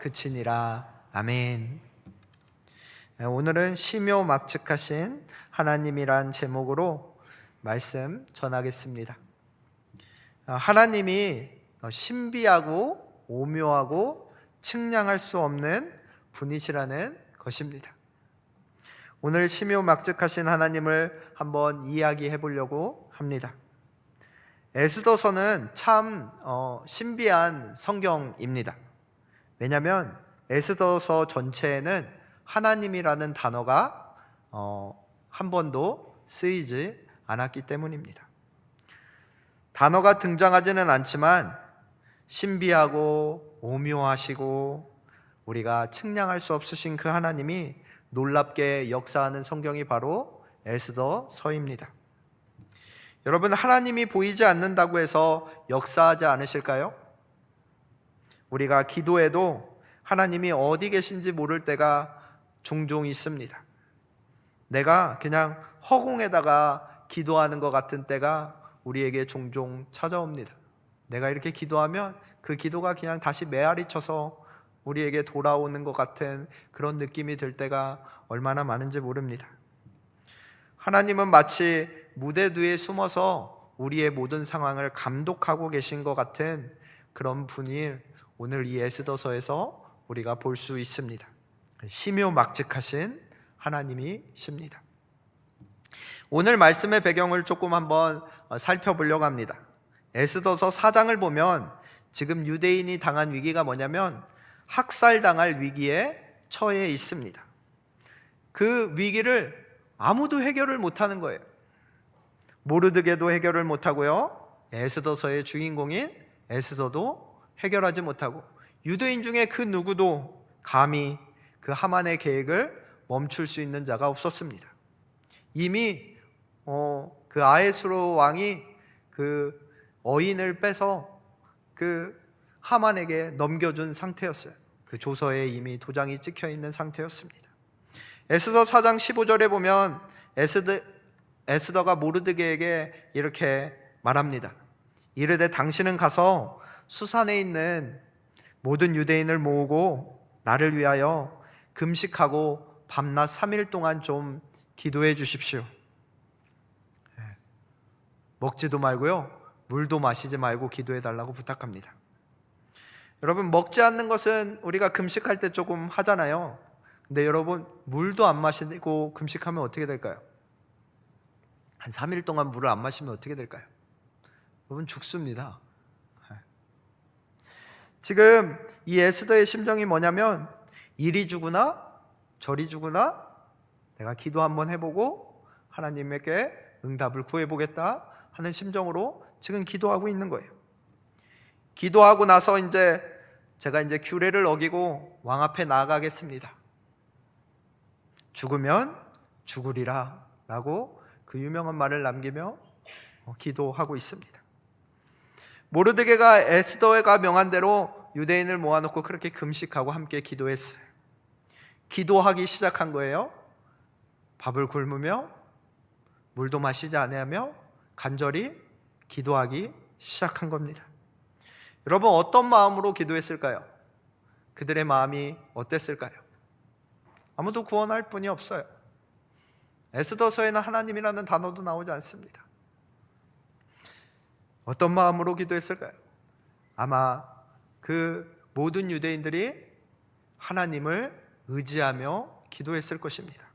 그치니라. 아멘. 오늘은 심요 막측하신 하나님이란 제목으로 말씀 전하겠습니다. 하나님이 신비하고 오묘하고 측량할 수 없는 분이시라는 것입니다. 오늘 심요 막측하신 하나님을 한번 이야기해 보려고 합니다. 에스더서는 참 신비한 성경입니다. 왜냐하면 에스더서 전체에는 하나님이라는 단어가 한 번도 쓰이지 않았기 때문입니다. 단어가 등장하지는 않지만 신비하고 오묘하시고 우리가 측량할 수 없으신 그 하나님이 놀랍게 역사하는 성경이 바로 에스더서입니다. 여러분, 하나님이 보이지 않는다고 해서 역사하지 않으실까요? 우리가 기도해도 하나님이 어디 계신지 모를 때가 종종 있습니다. 내가 그냥 허공에다가 기도하는 것 같은 때가 우리에게 종종 찾아옵니다. 내가 이렇게 기도하면 그 기도가 그냥 다시 메아리 쳐서 우리에게 돌아오는 것 같은 그런 느낌이 들 때가 얼마나 많은지 모릅니다. 하나님은 마치 무대 뒤에 숨어서 우리의 모든 상황을 감독하고 계신 것 같은 그런 분이 오늘 이 에스더서에서 우리가 볼 수 있습니다. 심요막측하신 하나님이십니다. 오늘 말씀의 배경을 조금 한번 살펴보려고 합니다. 에스더서 4장을 보면 지금 유대인이 당한 위기가 뭐냐면 학살당할 위기에 처해 있습니다. 그 위기를 아무도 해결을 못하는 거예요. 모르드게도 해결을 못하고요, 에스더서의 주인공인 에스더도 해결하지 못하고, 유대인 중에 그 누구도 감히 그 하만의 계획을 멈출 수 있는 자가 없었습니다. 이미 그 아하수에로 왕이 그 어인을 빼서 그 하만에게 넘겨준 상태였어요. 그 조서에 이미 도장이 찍혀 있는 상태였습니다. 에스더 4장 15절에 보면 에스더가 모르드게에게 이렇게 말합니다. 이르되 당신은 가서 수산에 있는 모든 유대인을 모으고 나를 위하여 금식하고 밤낮 3일 동안 좀 기도해 주십시오. 먹지도 말고요, 물도 마시지 말고 기도해 달라고 부탁합니다. 여러분, 먹지 않는 것은 우리가 금식할 때 조금 하잖아요. 근데 여러분, 물도 안 마시고 금식하면 어떻게 될까요? 한 3일 동안 물을 안 마시면 어떻게 될까요? 여러분, 죽습니다. 지금 이 에스더의 심정이 뭐냐면, 이리 주구나 저리 주구나 내가 기도 한번 해보고 하나님에게 응답을 구해보겠다 하는 심정으로 지금 기도하고 있는 거예요. 기도하고 나서 제가 규례를 어기고 왕 앞에 나아가겠습니다. 죽으면 죽으리라 라고 그 유명한 말을 남기며 기도하고 있습니다. 모르드게가 에스더가 명한 대로 유대인을 모아놓고 그렇게 금식하고 함께 기도했어요. 기도하기 시작한 거예요. 밥을 굶으며 물도 마시지 아니하며 간절히 기도하기 시작한 겁니다. 여러분, 어떤 마음으로 기도했을까요? 그들의 마음이 어땠을까요? 아무도 구원할 분이 없어요. 에스더서에는 하나님이라는 단어도 나오지 않습니다. 어떤 마음으로 기도했을까요? 아마 그 모든 유대인들이 하나님을 의지하며 기도했을 것입니다.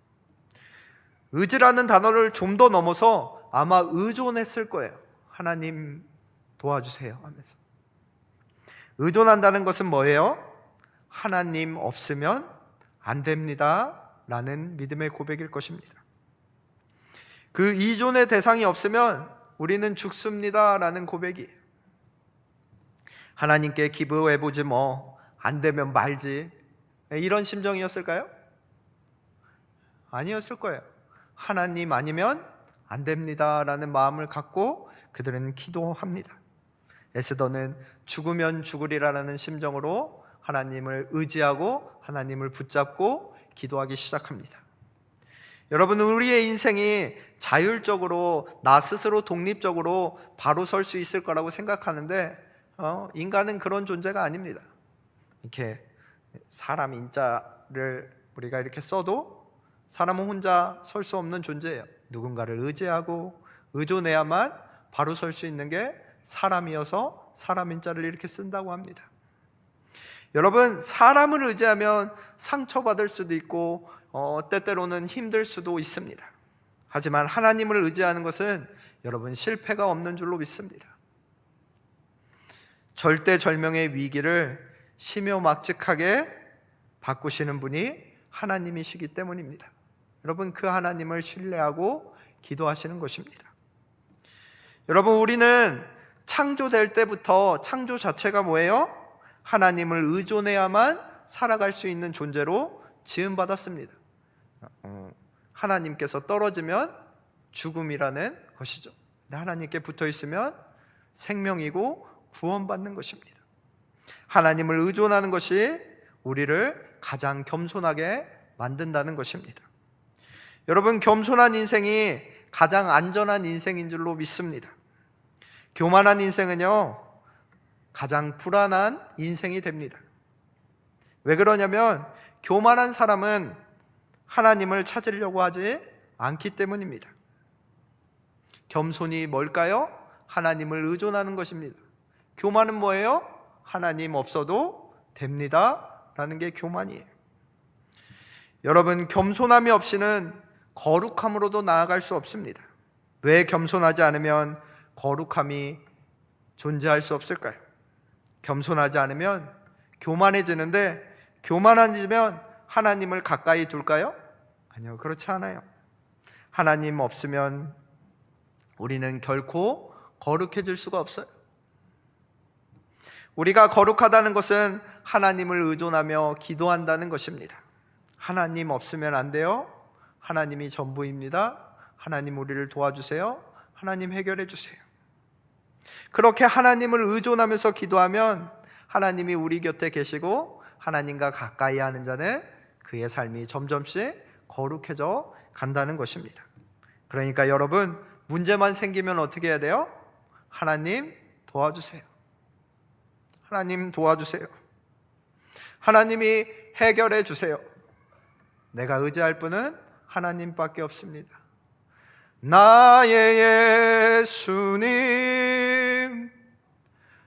의지라는 단어를 좀 더 넘어서 아마 의존했을 거예요. 하나님 도와주세요 하면서. 의존한다는 것은 뭐예요? 하나님 없으면 안 됩니다 라는 믿음의 고백일 것입니다. 그 의존의 대상이 없으면 우리는 죽습니다 라는 고백이에요. 하나님께 기도해보지 뭐 안 되면 말지, 이런 심정이었을까요? 아니었을 거예요. 하나님 아니면 안 됩니다 라는 마음을 갖고 그들은 기도합니다. 에스더는 죽으면 죽으리라는 심정으로 하나님을 의지하고 하나님을 붙잡고 기도하기 시작합니다. 여러분, 우리의 인생이 자율적으로 나 스스로 독립적으로 바로 설 수 있을 거라고 생각하는데 인간은 그런 존재가 아닙니다. 이렇게 사람 인자를 우리가 이렇게 써도 사람은 혼자 설 수 없는 존재예요. 누군가를 의지하고 의존해야만 바로 설 수 있는 게 사람이어서 사람 인자를 이렇게 쓴다고 합니다. 여러분, 사람을 의지하면 상처받을 수도 있고 때때로는 힘들 수도 있습니다. 하지만 하나님을 의지하는 것은 여러분 실패가 없는 줄로 믿습니다. 절대절명의 위기를 심요막직하게 바꾸시는 분이 하나님이시기 때문입니다. 여러분, 그 하나님을 신뢰하고 기도하시는 것입니다. 여러분, 우리는 창조될 때부터 창조 자체가 뭐예요? 하나님을 의존해야만 살아갈 수 있는 존재로 지음받았습니다. 하나님께서 떨어지면 죽음이라는 것이죠. 하나님께 붙어 있으면 생명이고 구원받는 것입니다. 하나님을 의존하는 것이 우리를 가장 겸손하게 만든다는 것입니다. 여러분, 겸손한 인생이 가장 안전한 인생인 줄로 믿습니다. 교만한 인생은요, 가장 불안한 인생이 됩니다. 왜 그러냐면 교만한 사람은 하나님을 찾으려고 하지 않기 때문입니다. 겸손이 뭘까요? 하나님을 의존하는 것입니다. 교만은 뭐예요? 하나님 없어도 됩니다 라는 게 교만이에요. 여러분, 겸손함이 없이는 거룩함으로도 나아갈 수 없습니다. 왜 겸손하지 않으면 거룩함이 존재할 수 없을까요? 겸손하지 않으면 교만해지는데, 교만해지면 하나님을 가까이 둘까요? 아니요, 그렇지 않아요. 하나님 없으면 우리는 결코 거룩해질 수가 없어요. 우리가 거룩하다는 것은 하나님을 의존하며 기도한다는 것입니다. 하나님 없으면 안 돼요. 하나님이 전부입니다. 하나님 우리를 도와주세요. 하나님 해결해 주세요. 그렇게 하나님을 의존하면서 기도하면 하나님이 우리 곁에 계시고 하나님과 가까이 하는 자는 그의 삶이 점점씩 거룩해져 간다는 것입니다. 그러니까 여러분, 문제만 생기면 어떻게 해야 돼요? 하나님 도와주세요. 하나님 도와주세요. 하나님이 해결해 주세요. 내가 의지할 분은 하나님밖에 없습니다. 나의 예수님,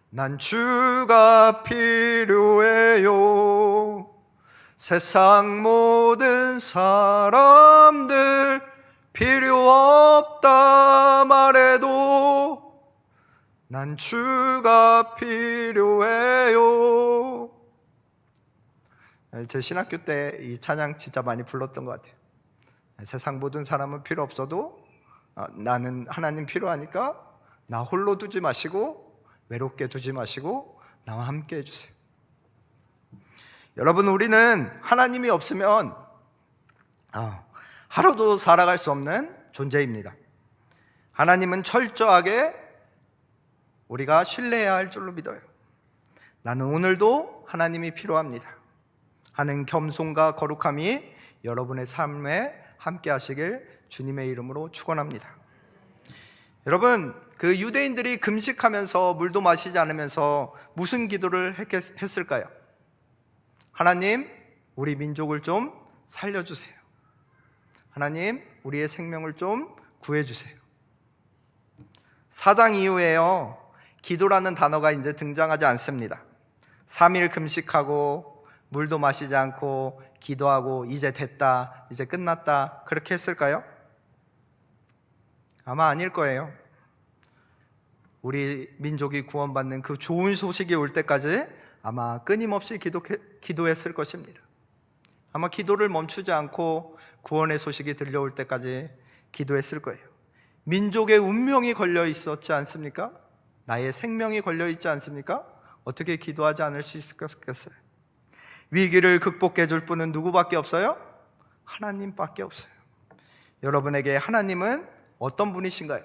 난 주가 필요해요. 세상 모든 사람들 필요 없다 말해도 난 주가 필요해요. 제 신학교 때 이 찬양 진짜 많이 불렀던 것 같아요. 세상 모든 사람은 필요 없어도 나는 하나님 필요하니까 나 홀로 두지 마시고 외롭게 두지 마시고 나와 함께 해주세요. 여러분, 우리는 하나님이 없으면 하루도 살아갈 수 없는 존재입니다. 하나님은 철저하게 우리가 신뢰해야 할 줄로 믿어요. 나는 오늘도 하나님이 필요합니다 하는 겸손과 거룩함이 여러분의 삶에 함께 하시길 주님의 이름으로 축원합니다. 여러분, 그 유대인들이 금식하면서 물도 마시지 않으면서 무슨 기도를 했을까요? 하나님, 우리 민족을 좀 살려주세요. 하나님, 우리의 생명을 좀 구해주세요. 4장 이후에요, 기도라는 단어가 이제 등장하지 않습니다. 3일 금식하고 물도 마시지 않고 기도하고 이제 됐다, 이제 끝났다, 그렇게 했을까요? 아마 아닐 거예요. 우리 민족이 구원받는 그 좋은 소식이 올 때까지 아마 끊임없이 기도했을 것입니다. 아마 기도를 멈추지 않고 구원의 소식이 들려올 때까지 기도했을 거예요. 민족의 운명이 걸려 있었지 않습니까? 나의 생명이 걸려 있지 않습니까? 어떻게 기도하지 않을 수 있겠어요? 위기를 극복해 줄 분은 누구밖에 없어요? 하나님밖에 없어요. 여러분에게 하나님은 어떤 분이신가요?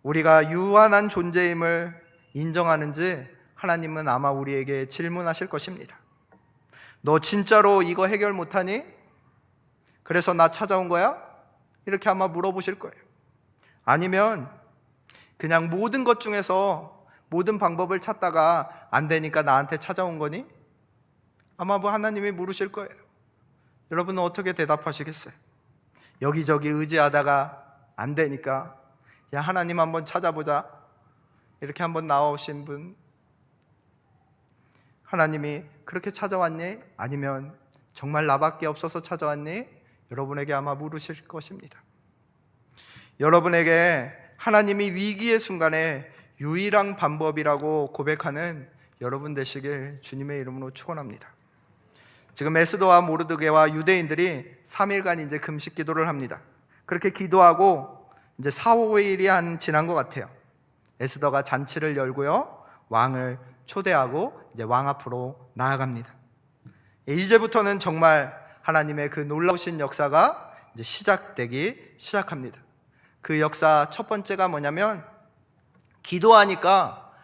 우리가 유한한 존재임을 인정하는지 하나님은 아마 우리에게 질문하실 것입니다. 너 진짜로 이거 해결 못하니? 그래서 나 찾아온 거야? 이렇게 아마 물어보실 거예요. 아니면 그냥 모든 것 중에서 모든 방법을 찾다가 안 되니까 나한테 찾아온 거니? 아마 하나님이 물으실 거예요. 여러분은 어떻게 대답하시겠어요? 여기저기 의지하다가 안 되니까 야, 하나님 한번 찾아보자, 이렇게 한번 나오신 분, 하나님이 그렇게 찾아왔니? 아니면 정말 나밖에 없어서 찾아왔니? 여러분에게 아마 물으실 것입니다. 여러분에게 하나님이 위기의 순간에 유일한 방법이라고 고백하는 여러분 되시길 주님의 이름으로 축원합니다. 지금 에스더와 모르드게와 유대인들이 3일간 이제 금식 기도를 합니다. 그렇게 기도하고 이제 4, 5일이 한 지난 것 같아요. 에스더가 잔치를 열고요, 왕을 초대하고 이제 왕 앞으로 나아갑니다. 이제부터는 정말 하나님의 그 놀라우신 역사가 이제 시작합니다. 그 역사 첫 번째가 뭐냐면, 기도하니까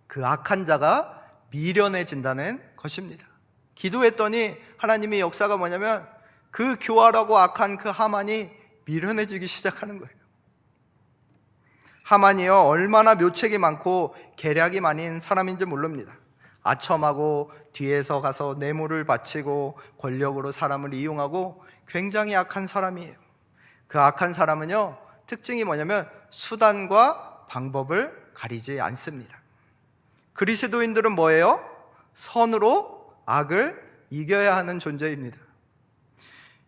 그 악한 자가 미련해진다는 것입니다. 기도했더니 하나님의 역사가 뭐냐면, 그 교활하고 악한 그 하만이 미련해지기 시작하는 거예요. 하만이요, 얼마나 묘책이 많고 계략이 많은 사람인지 모릅니다. 아첨하고 뒤에서 가서 뇌물을 바치고 권력으로 사람을 이용하고 굉장히 악한 사람이에요. 그 악한 사람은요, 특징이 뭐냐면 수단과 방법을 가리지 않습니다. 그리스도인들은 뭐예요? 선으로 악을 이겨야 하는 존재입니다.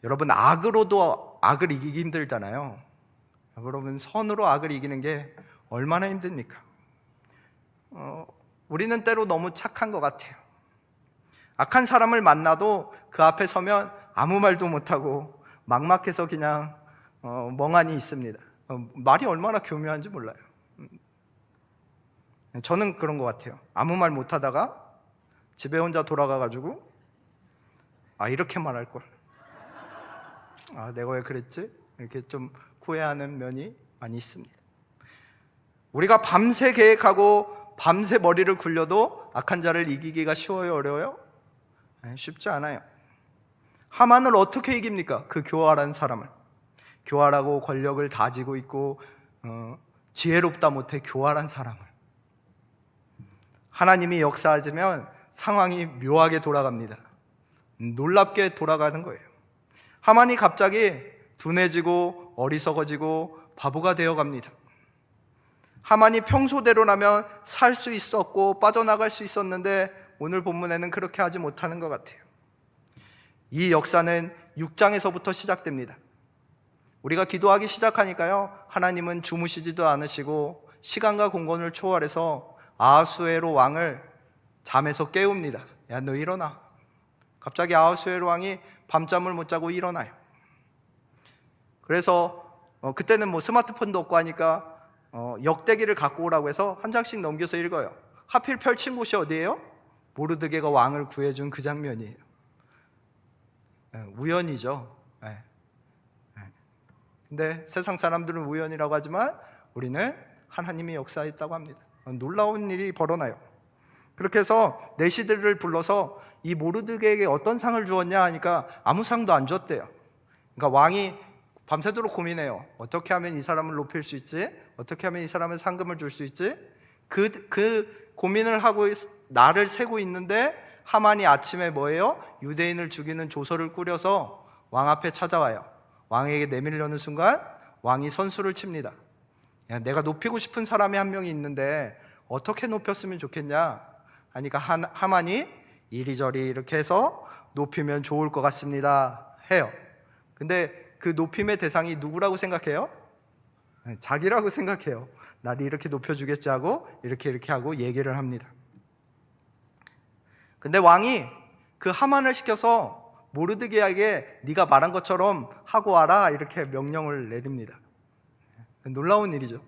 여러분, 악으로도 악을 이기기 힘들잖아요. 여러분, 선으로 악을 이기는 게 얼마나 힘듭니까? 우리는 때로 너무 착한 것 같아요. 악한 사람을 만나도 그 앞에 서면 아무 말도 못하고 막막해서 그냥 멍하니 있습니다. 말이 얼마나 교묘한지 몰라요. 저는 그런 것 같아요. 아무 말 못하다가 집에 혼자 돌아가가지고 이렇게 말할 걸, 내가 왜 그랬지? 이렇게 좀 후회하는 면이 많이 있습니다. 우리가 밤새 계획하고 밤새 머리를 굴려도 악한 자를 이기기가 쉬워요, 어려워요? 쉽지 않아요. 하만을 어떻게 이깁니까? 그 교활한 사람을. 교활하고 권력을 다지고 있고 지혜롭다 못해 교활한 사람을. 하나님이 역사하시면 상황이 묘하게 돌아갑니다. 놀랍게 돌아가는 거예요. 하만이 갑자기 둔해지고 어리석어지고 바보가 되어갑니다. 하만이 평소대로라면 살 수 있었고 빠져나갈 수 있었는데 오늘 본문에는 그렇게 하지 못하는 것 같아요. 이 역사는 6장에서부터 시작됩니다. 우리가 기도하기 시작하니까요, 하나님은 주무시지도 않으시고 시간과 공간을 초월해서 아하수에로 왕을 잠에서 깨웁니다. 야, 너 일어나. 갑자기 아하수에로 왕이 밤잠을 못 자고 일어나요. 그래서 그때는 뭐 스마트폰도 없고 하니까 역대기를 갖고 오라고 해서 한 장씩 넘겨서 읽어요. 하필 펼친 곳이 어디예요? 모르드게가 왕을 구해준 그 장면이에요. 우연이죠. 근데 세상 사람들은 우연이라고 하지만 우리는 하나님이 역사했다고 합니다. 놀라운 일이 벌어나요. 그렇게 해서 내시들을 불러서 이 모르드게에게 어떤 상을 주었냐 하니까 아무 상도 안 줬대요. 그러니까 왕이 밤새도록 고민해요. 어떻게 하면 이 사람을 높일 수 있지? 어떻게 하면 이 사람을 상금을 줄 수 있지? 그 고민을 하고 날을 새고 있는데 하만이 아침에 뭐예요? 유대인을 죽이는 조서를 꾸려서 왕 앞에 찾아와요. 왕에게 내밀려는 순간 왕이 선수를 칩니다. 야, 내가 높이고 싶은 사람이 한 명이 있는데 어떻게 높였으면 좋겠냐 하니까 하만이 이리저리 이렇게 해서 높이면 좋을 것 같습니다 해요. 근데 그 높임의 대상이 누구라고 생각해요? 자기라고 생각해요. 나를 이렇게 높여주겠지 하고 이렇게 하고 얘기를 합니다. 근데 왕이 그 하만을 시켜서 모르드게에게 네가 말한 것처럼 하고 와라 이렇게 명령을 내립니다. 놀라운 일이죠.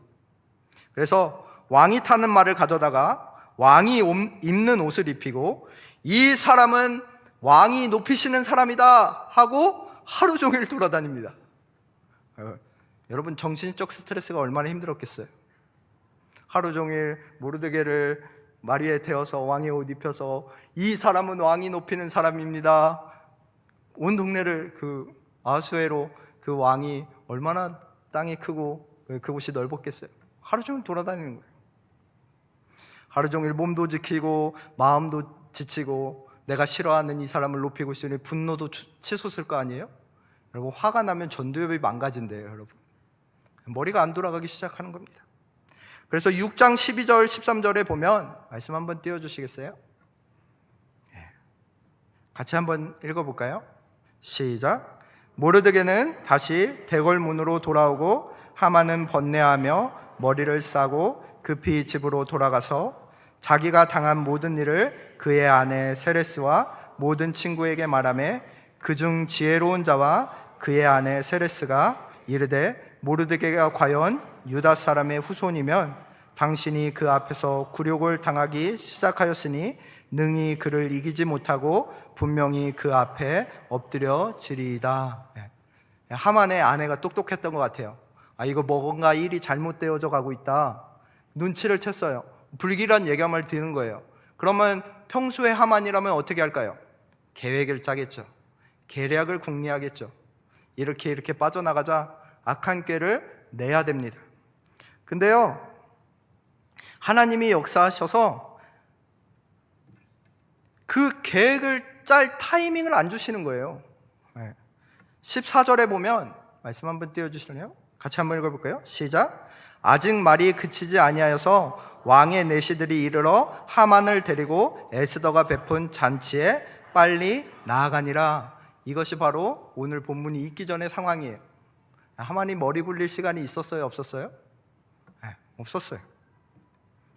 그래서 왕이 타는 말을 가져다가 왕이 입는 옷을 입히고 이 사람은 왕이 높이시는 사람이다 하고 하루 종일 돌아다닙니다. 여러분, 정신적 스트레스가 얼마나 힘들었겠어요. 하루 종일 모르드게를 마리에 태워서 왕의 옷 입혀서 이 사람은 왕이 높이는 사람입니다. 온 동네를 그 아수에로 그 왕이 얼마나 땅이 크고 그곳이 넓었겠어요. 하루 종일 돌아다니는 거예요. 하루 종일 몸도 지키고 마음도 지치고 내가 싫어하는 이 사람을 높이고 있으니 분노도 치솟을 거 아니에요? 여러분, 화가 나면 전두엽이 망가진대요. 여러분, 머리가 안 돌아가기 시작하는 겁니다. 그래서 6장 12절 13절에 보면 말씀 한번 띄워주시겠어요? 같이 한번 읽어볼까요? 시작. 모르드게는 다시 대궐문으로 돌아오고 하만은 번뇌하며 머리를 싸고 급히 집으로 돌아가서 자기가 당한 모든 일을 그의 아내 세레스와 모든 친구에게 말하며 그중 지혜로운 자와 그의 아내 세레스가 이르되 모르드게가 과연 유다 사람의 후손이면 당신이 그 앞에서 굴욕을 당하기 시작하였으니 능히 그를 이기지 못하고 분명히 그 앞에 엎드려지리이다. 하만의 아내가 똑똑했던 것 같아요. 이거 뭔가 일이 잘못되어져 가고 있다. 눈치를 챘어요. 불길한 예감을 드는 거예요. 그러면 평소에 하만이라면 어떻게 할까요? 계획을 짜겠죠. 계략을 궁리하겠죠. 이렇게 빠져나가자 악한 꾀를 내야 됩니다. 근데요, 하나님이 역사하셔서 그 계획을 짤 타이밍을 안 주시는 거예요. 14절에 보면 말씀 한번 띄워주실래요? 같이 한번 읽어볼까요? 시작. 아직 말이 그치지 아니하여서 왕의 내시들이 이르러 하만을 데리고 에스더가 베푼 잔치에 빨리 나아가니라. 이것이 바로 오늘 본문이 있기 전의 상황이에요. 하만이 머리 굴릴 시간이 있었어요? 없었어요? 없었어요.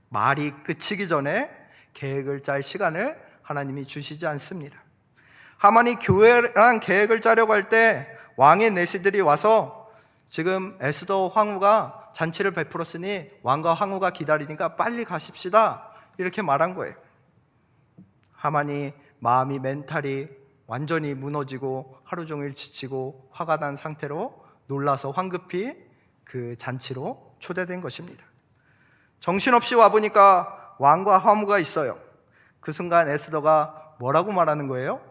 말이 그치기 전에 계획을 짤 시간을 하나님이 주시지 않습니다. 하만이 교회랑 계획을 짜려고 할 때 왕의 내시들이 와서 지금 에스더 황후가 잔치를 베풀었으니 왕과 황후가 기다리니까 빨리 가십시다, 이렇게 말한 거예요. 하만이 마음이 멘탈이 완전히 무너지고 하루 종일 지치고 화가 난 상태로 놀라서 황급히 그 잔치로 초대된 것입니다. 정신없이 와보니까 왕과 황후가 있어요. 그 순간 에스더가 뭐라고 말하는 거예요?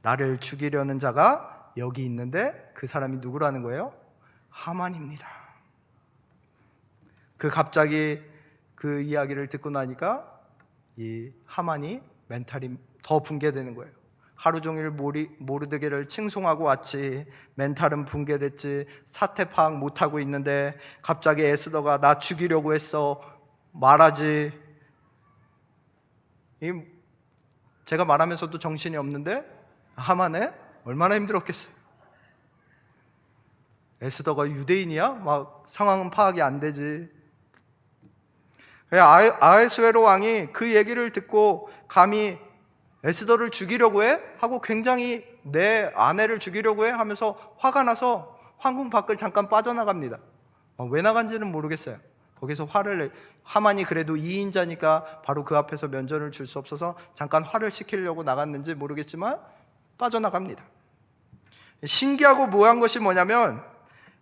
나를 죽이려는 자가 여기 있는데 그 사람이 누구라는 거예요? 하만입니다. 갑자기 그 이야기를 듣고 나니까 이 하만이 멘탈이 더 붕괴되는 거예요. 하루 종일 모르드게를 칭송하고 왔지, 멘탈은 붕괴됐지, 사태 파악 못하고 있는데 갑자기 에스더가 나 죽이려고 했어, 말하지. 제가 말하면서도 정신이 없는데 하만에 얼마나 힘들었겠어요. 에스더가 유대인이야? 막 상황은 파악이 안 되지. 아하수에로 왕이 그 얘기를 듣고 감히 에스더를 죽이려고 해? 하고 굉장히 내 아내를 죽이려고 해? 하면서 화가 나서 황궁 밖을 잠깐 빠져나갑니다. 왜 나간지는 모르겠어요. 거기서 하만이 그래도 2인자니까 바로 그 앞에서 면전을 줄 수 없어서 잠깐 화를 시키려고 나갔는지 모르겠지만 빠져나갑니다. 신기하고 묘한 것이 뭐냐면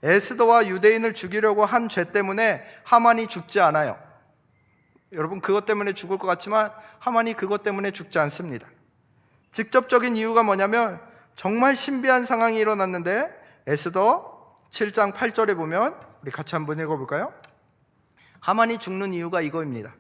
에스더와 유대인을 죽이려고 한 죄 때문에 하만이 죽지 않아요. 여러분, 그것 때문에 죽을 것 같지만 하만이 그것 때문에 죽지 않습니다. 직접적인 이유가 뭐냐면 정말 신비한 상황이 일어났는데 에스더 7장 8절에 보면 우리 같이 한번 읽어볼까요? 하만이 죽는 이유가 이거입니다.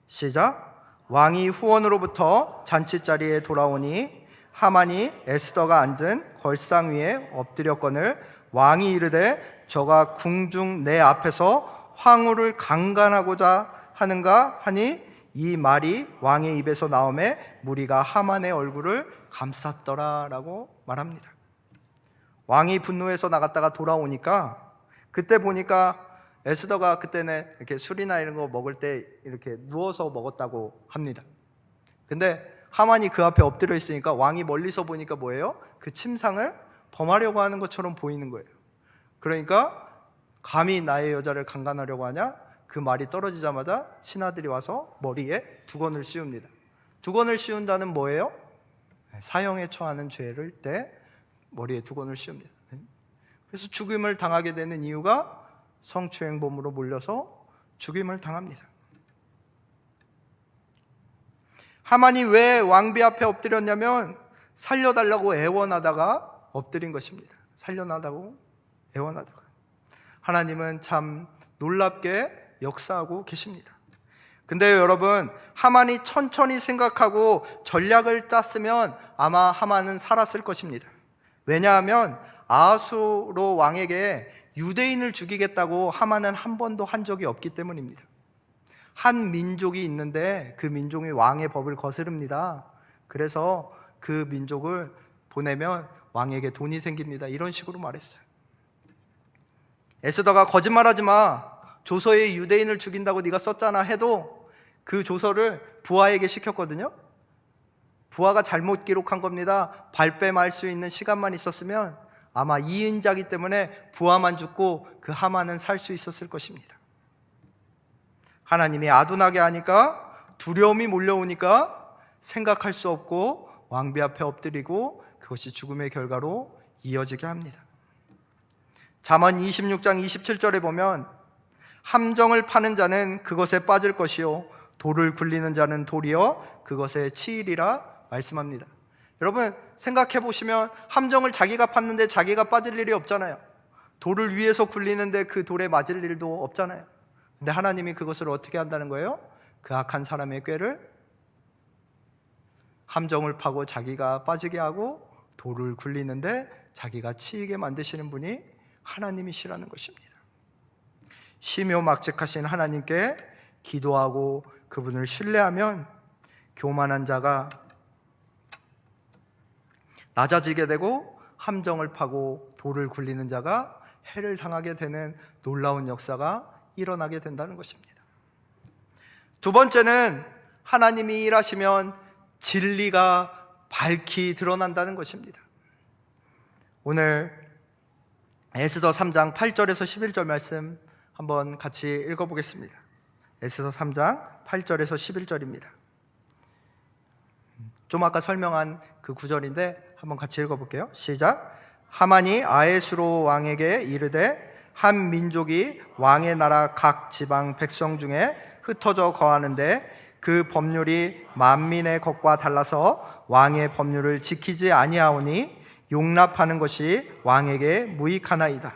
시작. 왕이 후원으로부터 잔치자리에 돌아오니 하만이 에스더가 앉은 걸상 위에 엎드렸거늘 왕이 이르되 저가 궁중 내 앞에서 황후를 강간하고자 하는가 하니 이 말이 왕의 입에서 나오매 무리가 하만의 얼굴을 감쌌더라 라고 말합니다. 왕이 분노해서 나갔다가 돌아오니까 그때 보니까 에스더가 그때는 이렇게 술이나 이런 거 먹을 때 이렇게 누워서 먹었다고 합니다. 근데 하만이 그 앞에 엎드려 있으니까 왕이 멀리서 보니까 뭐예요? 그 침상을 범하려고 하는 것처럼 보이는 거예요. 그러니까 감히 나의 여자를 강간하려고 하냐? 그 말이 떨어지자마자 신하들이 와서 머리에 두건을 씌웁니다. 두건을 씌운다는 뭐예요? 사형에 처하는 죄를 때 머리에 두건을 씌웁니다. 그래서 죽임을 당하게 되는 이유가 성추행범으로 몰려서 죽임을 당합니다. 하만이 왜 왕비 앞에 엎드렸냐면 살려달라고 애원하다가 엎드린 것입니다. 살려달라고 애원하다가. 하나님은 참 놀랍게 역사하고 계십니다. 근데 여러분, 하만이 천천히 생각하고 전략을 짰으면 아마 하만은 살았을 것입니다. 왜냐하면 아하수로 왕에게 유대인을 죽이겠다고 하만은 한 번도 한 적이 없기 때문입니다. 한 민족이 있는데 그 민족이 왕의 법을 거스릅니다. 그래서 그 민족을 보내면 왕에게 돈이 생깁니다. 이런 식으로 말했어요. 에스더가 거짓말하지 마, 조서에 유대인을 죽인다고 네가 썼잖아 해도 그 조서를 부하에게 시켰거든요. 부하가 잘못 기록한 겁니다. 발뺌할 수 있는 시간만 있었으면 아마 이인자기 때문에 부하만 죽고 그 하만은 살 수 있었을 것입니다. 하나님이 아둔하게 하니까, 두려움이 몰려오니까 생각할 수 없고 왕비 앞에 엎드리고 그것이 죽음의 결과로 이어지게 합니다. 잠언 26장 27절에 보면 함정을 파는 자는 그것에 빠질 것이요 돌을 굴리는 자는 도리어 그것에 치이리라 말씀합니다. 여러분, 생각해 보시면 함정을 자기가 팠는데 자기가 빠질 일이 없잖아요. 돌을 위에서 굴리는데 그 돌에 맞을 일도 없잖아요. 근데 하나님이 그것을 어떻게 한다는 거예요? 그 악한 사람의 꾀를 함정을 파고 자기가 빠지게 하고 돌을 굴리는데 자기가 치이게 만드시는 분이 하나님이시라는 것입니다. 심요막직하신 하나님께 기도하고 그분을 신뢰하면 교만한 자가 낮아지게 되고 함정을 파고 돌을 굴리는 자가 해를 당하게 되는 놀라운 역사가 일어나게 된다는 것입니다. 두 번째는 하나님이 일하시면 진리가 밝히 드러난다는 것입니다. 오늘 에스더 3장 8절에서 11절 말씀 한번 같이 읽어보겠습니다. 에스더 3장 8절에서 11절입니다. 좀 아까 설명한 그 구절인데 한번 같이 읽어볼게요. 시작. 하만이 아헤수로 왕에게 이르되 한 민족이 왕의 나라 각 지방 백성 중에 흩어져 거하는데 그 법률이 만민의 것과 달라서 왕의 법률을 지키지 아니하오니 용납하는 것이 왕에게 무익하나이다.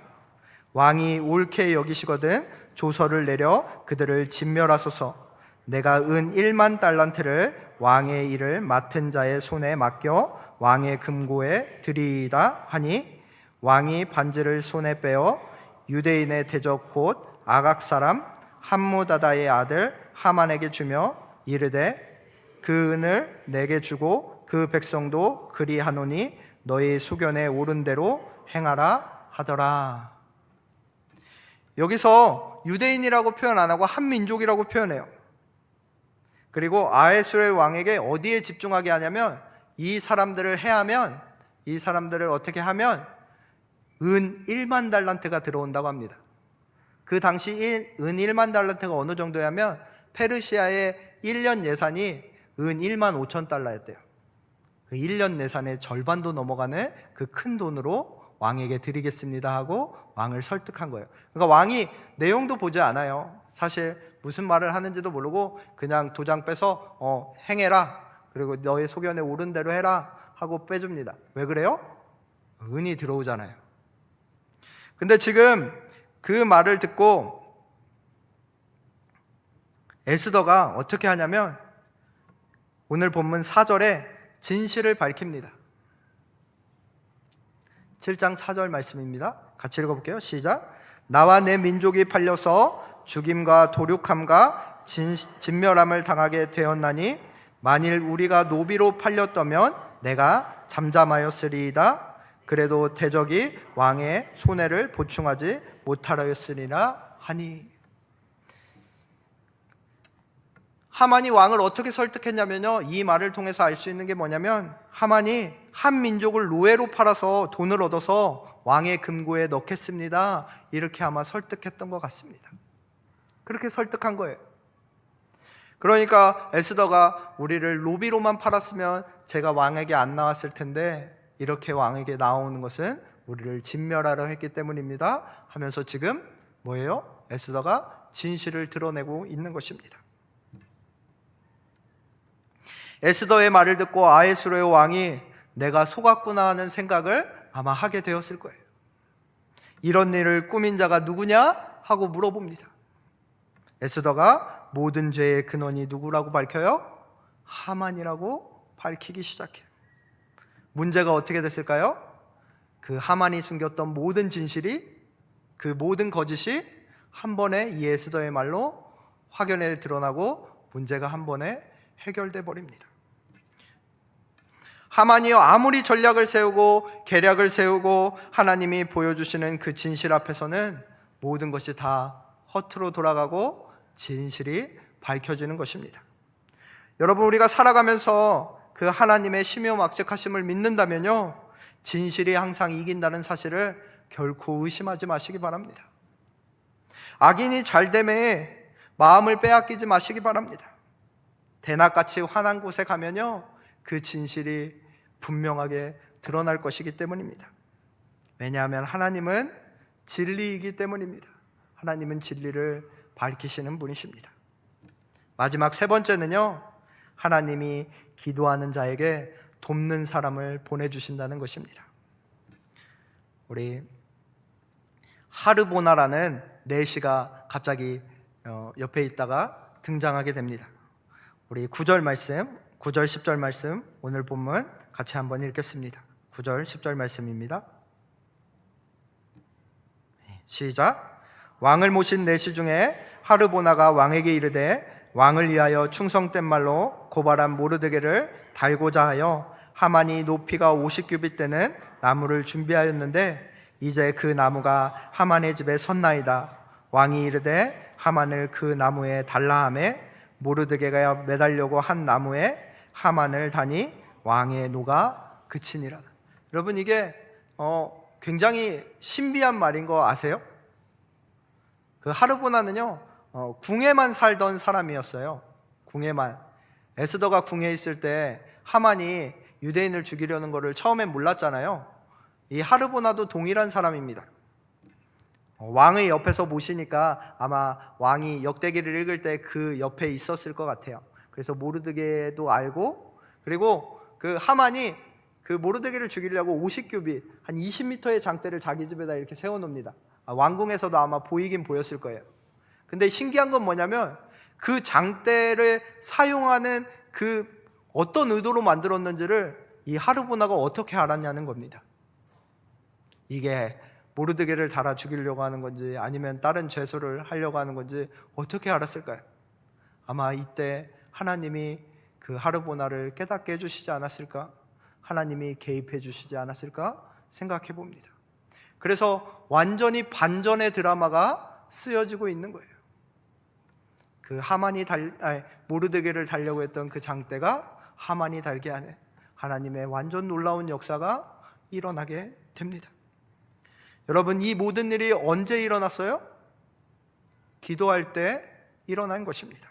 왕이 옳게 여기시거든 조서를 내려 그들을 진멸하소서. 내가 은 1만 달란트를 왕의 일을 맡은 자의 손에 맡겨 왕의 금고에 드리이다 하니 왕이 반지를 손에 빼어 유대인의 대적 곧 아각 사람 함무다다의 아들 하만에게 주며 이르되 그 은을 내게 주고 그 백성도 그리하노니 너희 소견에 옳은 대로 행하라 하더라. 여기서 유대인이라고 표현 안 하고 한 민족이라고 표현해요. 그리고 아헤수르의 왕에게 어디에 집중하게 하냐면 이 사람들을 해하면, 이 사람들을 어떻게 하면 은 1만 달란트가 들어온다고 합니다. 그 당시 은 1만 달란트가 어느 정도냐면 페르시아의 1년 예산이 은 1만 5천 달러였대요. 그 1년 예산의 절반도 넘어가는 그 큰 돈으로 왕에게 드리겠습니다 하고 왕을 설득한 거예요. 그러니까 왕이 내용도 보지 않아요. 사실 무슨 말을 하는지도 모르고 그냥 도장 빼서 행해라, 그리고 너의 소견에 옳은 대로 해라 하고 빼줍니다. 왜 그래요? 은이 들어오잖아요. 근데 지금 그 말을 듣고 에스더가 어떻게 하냐면 오늘 본문 4절에 진실을 밝힙니다. 7장 4절 말씀입니다. 같이 읽어볼게요. 시작. 나와 내 민족이 팔려서 죽임과 도륙함과 진멸함을 당하게 되었나니 만일 우리가 노비로 팔렸다면 내가 잠잠하였으리이다. 그래도 대적이 왕의 손해를 보충하지 못하였으리라 하니. 하만이 왕을 어떻게 설득했냐면요, 이 말을 통해서 알 수 있는 게 뭐냐면 하만이 한 민족을 노예로 팔아서 돈을 얻어서 왕의 금고에 넣겠습니다, 이렇게 아마 설득했던 것 같습니다. 그렇게 설득한 거예요. 그러니까 에스더가 우리를 노비로만 팔았으면 제가 왕에게 안 나왔을 텐데 이렇게 왕에게 나오는 것은 우리를 진멸하려 했기 때문입니다 하면서 지금 뭐예요? 에스더가 진실을 드러내고 있는 것입니다. 에스더의 말을 듣고 아헤수로의 왕이 내가 속았구나 하는 생각을 아마 하게 되었을 거예요. 이런 일을 꾸민 자가 누구냐? 하고 물어봅니다. 에스더가 모든 죄의 근원이 누구라고 밝혀요? 하만이라고 밝히기 시작해요. 문제가 어떻게 됐을까요? 그 하만이 숨겼던 모든 진실이, 그 모든 거짓이 한 번에 이 에스더의 말로 확연히 드러나고 문제가 한 번에 해결돼 버립니다. 하만이요, 아무리 전략을 세우고 계략을 세우고 하나님이 보여주시는 그 진실 앞에서는 모든 것이 다 허투루 돌아가고 진실이 밝혀지는 것입니다. 여러분, 우리가 살아가면서 그 하나님의 심요막측하심을 믿는다면요, 진실이 항상 이긴다는 사실을 결코 의심하지 마시기 바랍니다. 악인이 잘됨에 마음을 빼앗기지 마시기 바랍니다. 대낮같이 환한 곳에 가면요, 그 진실이 분명하게 드러날 것이기 때문입니다. 왜냐하면 하나님은 진리이기 때문입니다. 하나님은 진리를 밝히시는 분이십니다. 마지막 세 번째는요, 하나님이 기도하는 자에게 돕는 사람을 보내주신다는 것입니다. 우리 하르보나라는 내시가 갑자기 옆에 있다가 등장하게 됩니다. 우리 9절 말씀, 9절 10절 말씀, 오늘 본문 같이 한번 읽겠습니다. 9절 10절 말씀입니다. 시작. 왕을 모신 내시 중에 하르보나가 왕에게 이르되 왕을 위하여 충성된 말로 고발한 모르드게를 달고자 하여 하만이 높이가 50규빗 되는 나무를 준비하였는데 이제 그 나무가 하만의 집에 섰나이다. 왕이 이르되 하만을 그 나무에 달라 하매 모르드게가 매달려고 한 나무에 하만을 다니 왕의 노가 그치니라. 여러분, 이게 굉장히 신비한 말인 거 아세요? 그 하르보나는요, 궁에만 살던 사람이었어요. 궁에만. 에스더가 궁에 있을 때 하만이 유대인을 죽이려는 것을 처음엔 몰랐잖아요. 이 하르보나도 동일한 사람입니다. 왕의 옆에서 모시니까 아마 왕이 역대기를 읽을 때 그 옆에 있었을 것 같아요. 그래서 모르드게도 알고, 그리고 그 하만이 그 모르드게를 죽이려고 50규빗, 한 20m의 장대를 자기 집에다 이렇게 세워놓습니다. 왕궁에서도 아마 보이긴 보였을 거예요. 근데 신기한 건 뭐냐면 그 장대를 사용하는 그 어떤 의도로 만들었는지를 이 하르보나가 어떻게 알았냐는 겁니다. 이게 모르드게를 달아 죽이려고 하는 건지 아니면 다른 죄수를 하려고 하는 건지 어떻게 알았을까요? 아마 이때 하나님이 그 하르보나를 깨닫게 해주시지 않았을까? 하나님이 개입해 주시지 않았을까? 생각해 봅니다. 그래서 완전히 반전의 드라마가 쓰여지고 있는 거예요. 그 모르드게를 달려고 했던 그 장대가 하만이 달게 하는 하나님의 완전 놀라운 역사가 일어나게 됩니다. 여러분, 이 모든 일이 언제 일어났어요? 기도할 때 일어난 것입니다.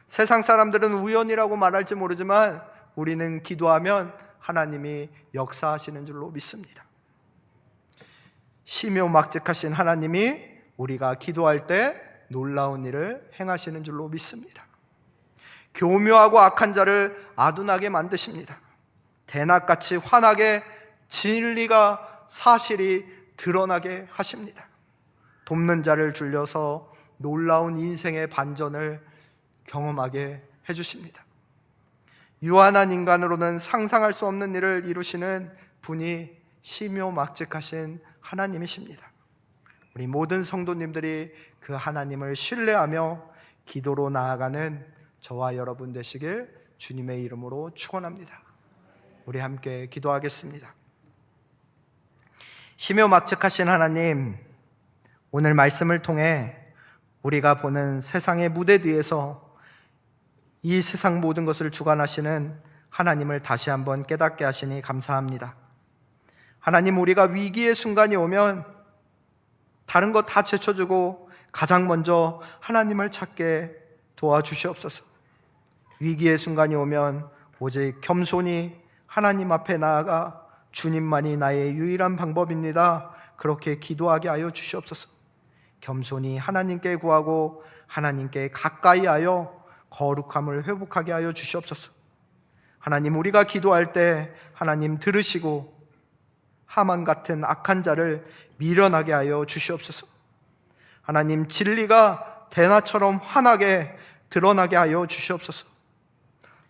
세상 사람들은 우연이라고 말할지 모르지만 우리는 기도하면 하나님이 역사하시는 줄로 믿습니다. 심요막측하신 하나님이 우리가 기도할 때 놀라운 일을 행하시는 줄로 믿습니다. 교묘하고 악한 자를 아둔하게 만드십니다. 대낮같이 환하게 진리가 사실이 드러나게 하십니다. 돕는 자를 줄여서 놀라운 인생의 반전을 경험하게 해주십니다. 유한한 인간으로는 상상할 수 없는 일을 이루시는 분이 심요막측하신 하나님이십니다. 우리 모든 성도님들이 그 하나님을 신뢰하며 기도로 나아가는 저와 여러분 되시길 주님의 이름으로 축원합니다. 우리 함께 기도하겠습니다. 심요막측하신 하나님, 오늘 말씀을 통해 우리가 보는 세상의 무대 뒤에서 이 세상 모든 것을 주관하시는 하나님을 다시 한번 깨닫게 하시니 감사합니다. 하나님, 우리가 위기의 순간이 오면 다른 것 다 제쳐주고 가장 먼저 하나님을 찾게 도와주시옵소서. 위기의 순간이 오면 오직 겸손히 하나님 앞에 나아가 주님만이 나의 유일한 방법입니다, 그렇게 기도하게 하여 주시옵소서. 겸손히 하나님께 구하고 하나님께 가까이 하여 거룩함을 회복하게 하여 주시옵소서. 하나님, 우리가 기도할 때 하나님 들으시고 하만 같은 악한 자를 미련하게 하여 주시옵소서. 하나님, 진리가 대나처럼 환하게 드러나게 하여 주시옵소서.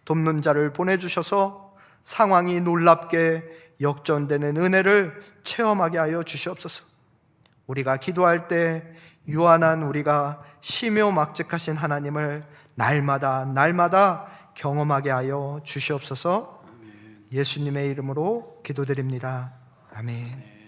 돕는 자를 보내주셔서 상황이 놀랍게 역전되는 은혜를 체험하게 하여 주시옵소서. 우리가 기도할 때 유한한 우리가 심요막직하신 하나님을 날마다 경험하게 하여 주시옵소서. 예수님의 이름으로 기도드립니다. 아멘.